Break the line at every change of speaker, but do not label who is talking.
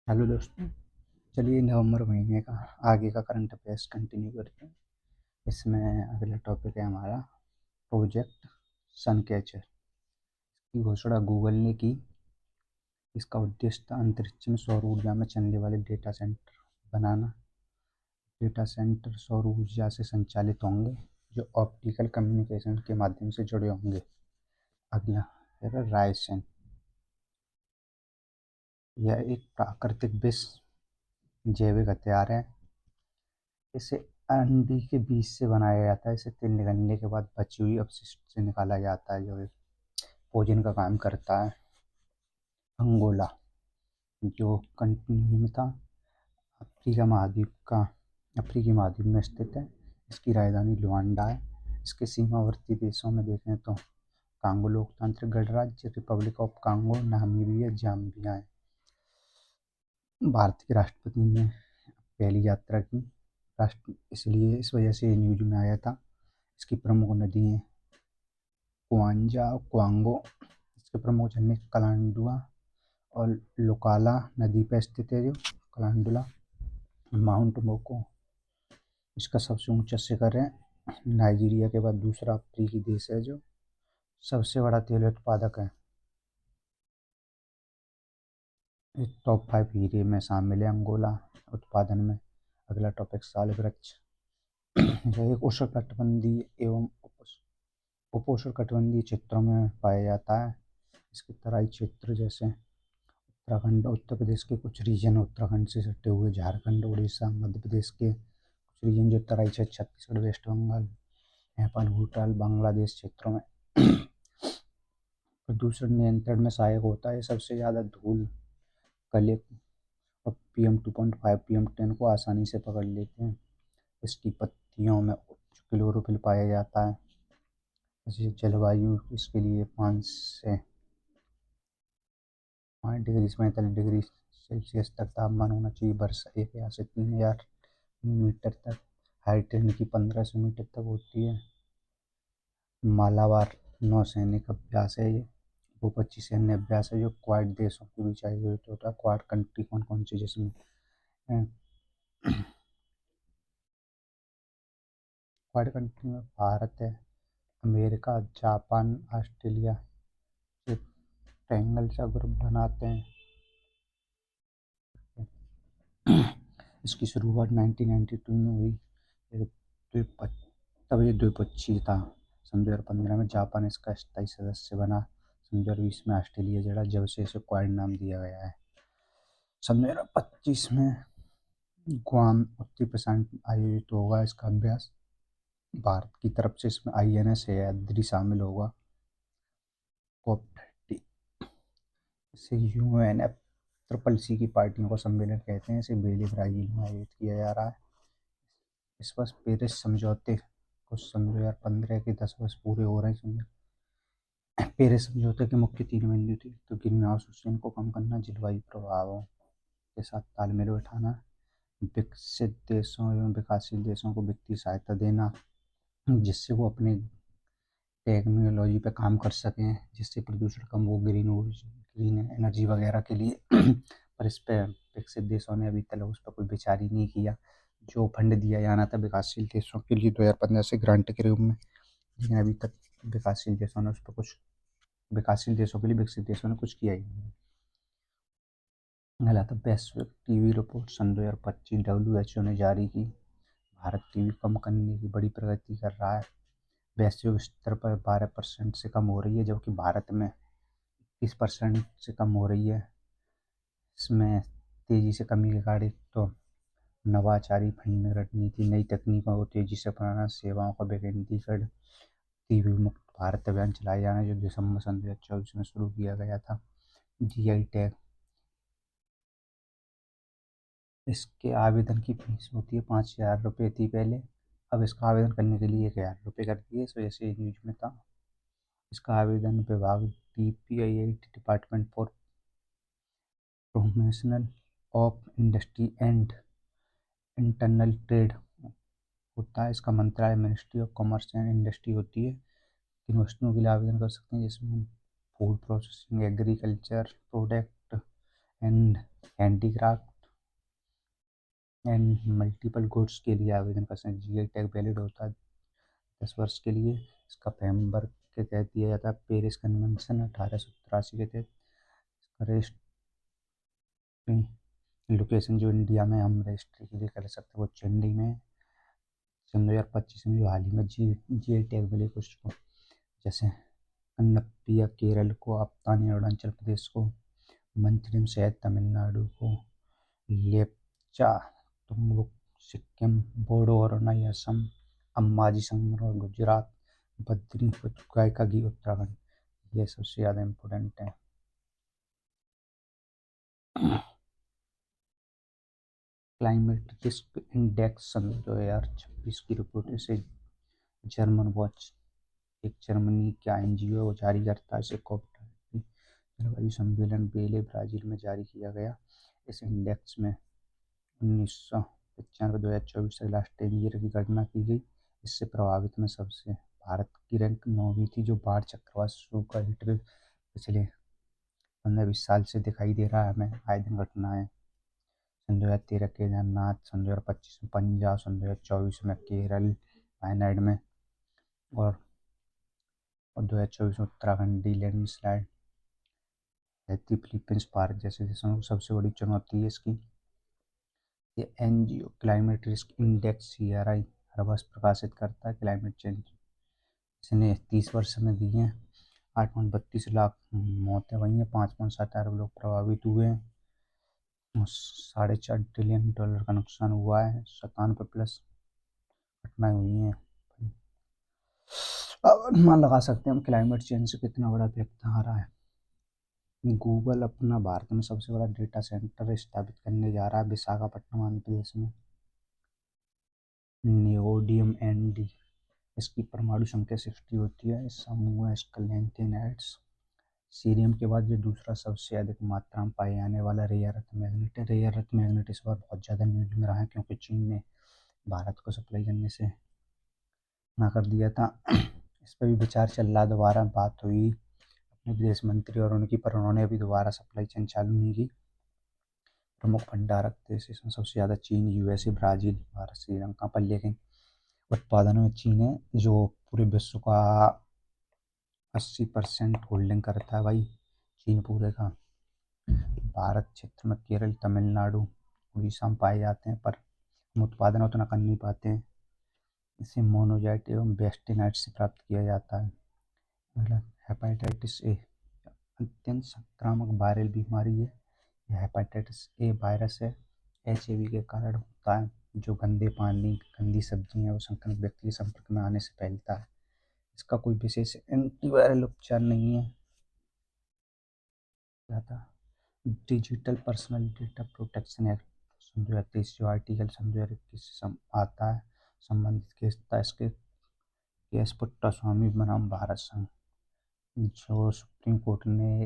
Hello दोस्तों। चलिए नवंबर महीने का आगे का करंट अफेयर्स कंटिन्यू करते हैं। इसमें अगला टॉपिक है हमारा प्रोजेक्ट सनकैचर की घोषणा गूगल ने की। इसका उद्देश्य था अंतरिक्ष में सौर ऊर्जा में चलने वाले डेटा सेंटर बनाना। डेटा सेंटर सौर ऊर्जा से संचालित होंगे जो ऑप्टिकल कम्युनिकेशन के माध्यम से जुड़े होंगे। अगला है रायसेन। यह एक प्राकृतिक विष जैविक हथियार है। इसे अंडी के बीज से बनाया जाता है। इसे तेल निकलने के बाद बची हुई अपशिष्ट से निकाला जाता है जो भोजन का काम करता है। अंगोला जो कंटिन्यू में था अफ्रीकी महाद्वीप में स्थित है। इसकी राजधानी लुआंडा है। इसके सीमावर्ती देशों में देखें तो कांगो लोकतांत्रिक गणराज्य, Republic of Congo, Namibia, Zambia है। भारत के राष्ट्रपति ने पहली यात्रा की राष्ट्र इसलिए इस वजह से न्यूज में आया था। इसकी प्रमुख नदी हैं कुआंजा, क्वांगो। इसके प्रमुख झरने कलांडुआ और लोकाला नदी पर स्थित है जो कलांडुला। माउंट मोको इसका सबसे ऊंचा शिखर है। नाइजीरिया के बाद दूसरा अफ्रीकी देश है जो सबसे बड़ा तेल उत्पादक है। टॉप 5 हीरे में शामिल है अंगोला उत्पादन में। अगला टॉपिक साल वृक्ष। यह एक उष्णकटिबंधीय एवं उपोष्णकटिबंधीय क्षेत्रों में पाया जाता है। इसके तराई क्षेत्र जैसे उत्तराखंड, उत्तर प्रदेश के कुछ रीजन उत्तराखंड से सटे हुए, झारखंड, उड़ीसा, मध्य प्रदेश के कुछ रीजन जो तराई क्षेत्र, छत्तीसगढ़, वेस्ट बंगाल, नेपाल, भूटान, बांग्लादेश क्षेत्रों में प्रदूषण नियंत्रण में सहायक होता है। सबसे ज़्यादा धूल, कले और PM2.5, PM10 को आसानी से पकड़ लेते हैं। इसकी पत्तियों में उच्च क्लोरोफिल पाया जाता है। जलवायु इसके लिए 5 से 5 डिग्री से 45 डिग्री सेल्सियस तक तापमान होना चाहिए। वर्षा 1000 से 3000 मीटर तक, हाइट इनकी 1500 मीटर तक होती है। मालाबार नौसैनिक अभ्यास है ये। वो 25 सैन्य अभ्यास है जो क्वाड देशों के बीच आयोजित होता है। क्वाड कंट्री कौन कौन सी जिसमें क्वाड कंट्री में भारत है, अमेरिका, जापान, ऑस्ट्रेलिया से ट्रायंगल सा ग्रुप बनाते हैं। इसकी शुरुआत 1992 में हुई। तब ये द्विपक्षीय था। सन 2015 में जापान इसका स्थायी सदस्य बना। सन 2020 में ऑस्ट्रेलिया जोड़ा, जब से इसे क्वाड नाम दिया गया है। सन 2025 में गुआम उत्तरी प्रशांत में आयोजित होगा इसका अभ्यास। भारत की तरफ से इसमें INS सह्याद्री शामिल होगा। COP30 इसे UNFCCC की पार्टियों का सम्मेलन कहते हैं। इसे बेली ब्राजील में आयोजित किया जा रहा है। इस वर्ष पेरिस समझौते को सन 2015 के 10 वर्ष पूरे हो रहे हैं। पेरिस समझौते के मुख्य 3 बिंदु थे तो ग्रीन हाउस उत्सर्जन को कम करना, जलवायु प्रभावों के साथ तालमेल बैठाना, विकसित देशों एवं विकासशील देशों को वित्तीय सहायता देना जिससे वो अपने टेक्नोलॉजी पे काम कर सकें, जिससे प्रदूषण कम हो, ग्रीन एनर्जी वगैरह के लिए। पर इस पर विकसित देशों ने अभी तक उस पर कोई विचार ही नहीं किया। जो फंड दिया जाना था विकासशील देशों के लिए 2015 से ग्रांट के रूप में, लेकिन अभी तक विकासशील देशों ने उस पर कुछ विकासशील देशों के लिए विकसित देशों ने कुछ किया ही नहीं। अगला था वैश्विक टीबी रिपोर्ट सन 2025 WHO ने जारी की। भारत टीबी कम करने की बड़ी प्रगति कर रहा है। वैश्विक स्तर पर 12% से कम हो रही है, जबकि भारत में 30% से कम हो रही है। इसमें तेजी से कमी के कारण तो नवाचारी फंडिंग रणनीति, नई तकनीकों को तेजी से अपनाना, सेवाओं का वैकेंद्रीकरण, टीबी मुक्त भारत अभियान चलाया जाना जो दिसंबर सन 2024 में शुरू किया गया था। GI टैग, इसके आवेदन की फीस होती है 5000 रुपये थी पहले, अब इसका आवेदन करने के लिए 1000 रुपये कर दिए। इस वजह से न्यूज में था। इसका आवेदन विभाग DPIIT department for promotion of industry and internal trade होता है। इसका मंत्रालय ministry of commerce and industry होती है। इन वस्तुओं के लिए आवेदन कर सकते हैं जिसमें food processing, agriculture product and handicraft and multiple goods के लिए आवेदन कर सकते हैं। जीआई टैग वैलिड होता है 10 वर्ष के लिए। इसका फ्रेमवर्क के तहत दिया जाता है। पेरिस कन्वेंशन 1883 के तहत। रजिस्ट्री लोकेशन जो इंडिया में हम रजिस्ट्री के लिए कर सकते हैं वो चेन्नई में। सन 2025 में जो हाल ही में जीआई टैग मिले कुछ को, जैसे अन्नप्रिया केरल को, अप्तानी अरुणाचल प्रदेश को, मंत्रिम शहद तमिलनाडु को, लेप्चा तुम्बुक सिक्किम, बोडो अरुणाई असम, अम्बाजी संगमरमर गुजरात, बद्री गाय का घी उत्तराखंड। ये सबसे ज़्यादा इम्पोर्टेंट है। क्लाइमेट रिस्क इंडेक्स सन 2026 की रिपोर्ट से जर्मन वॉच, एक जर्मनी का एनजीओ वो जारी करता है। इसे COP जलवायु सम्मेलन बेले ब्राजील में जारी किया गया। इस इंडेक्स में 1995 2024 तक लास्ट 10 ईयर की गणना की गई। इससे प्रभावित में सबसे भारत की रैंक 9वीं थी, जो बाढ़, चक्रवात, सूखा, हीटवेव पिछले 15-20 साल से दिखाई दे रहा है हमें आए दिन घटनाएं। सन 2013 केदारनाथ, सन 2025 में पंजाब, सन 2024 में केरल वायनाड में, और 2024 में Uttarakhand landslide, Haiti, Philippines, Bharat जैसे देशों को सबसे बड़ी चुनौती है इसकी। ये NGO climate risk index CRI हर वर्ष प्रकाशित करता है। क्लाइमेट चेंज इसने 30 वर्ष में दिए हैं। 8.32 लाख मौतें हुई हैं, 5.7 अरब लोग प्रभावित हुए हैं, $4.5 ट्रिलियन का नुकसान हुआ है, 97+ घटनाएं हुई हैं। अब अनुमान लगा सकते हैं हम क्लाइमेट चेंज से कितना बड़ा इफेक्ट आ रहा है। गूगल अपना भारत में सबसे बड़ा डेटा सेंटर स्थापित करने जा रहा है विशाखापट्टनम, आंध्र प्रदेश में। नेओडियम ND, इसकी परमाणु संख्या 60 होती है। इस समूह स्कैलेंथेनाइड्स, सीरियम के बाद ये दूसरा सबसे अधिक मात्रा में पाए जाने वाला रेयर अर्थ मैग्नेट है। रेयर अर्थ मैग्नेट इस बार बहुत ज़्यादा न्यूज में रहा है क्योंकि चीन ने भारत को सप्लाई करने से ना कर दिया था। इस पर भी विचार चल रहा, दोबारा बात हुई अपने विदेश मंत्री और उनकी, पर उन्होंने अभी दोबारा सप्लाई चेन चालू नहीं की। प्रमुख भंडारक देश इसमें सबसे ज़्यादा चीन, USA, ब्राज़ील, भारत, श्रीलंका पर, लेकिन उत्पादन में चीन है जो पूरे विश्व का 80% होल्डिंग करता है भाई, चीन पूरे का। भारत क्षेत्र में केरल, तमिलनाडु, उड़ीसा में पाए जाते हैं, पर हम उत्पादन उतना कर नहीं पाते हैं। इसे मोनोजाइट एवं बेस्टेनाइट से प्राप्त किया जाता है। हेपेटाइटिस ए अत्यंत संक्रामक वायरल बीमारी है। यह हेपेटाइटिस ए वायरस है, HIV के कारण होता है, जो गंदे पानी, गंदी सब्जियां और संक्रमित व्यक्ति के संपर्क में आने से फैलता है। इसका कोई विशेष एंटीवायरल उपचार नहीं है। Digital personal data protection act सन 2023 जो आर्टिकल सन 2021 से आता है, संबंधित केस था इसके केस पुट्टास्वामी बनाम भारत संघ, जो सुप्रीम कोर्ट ने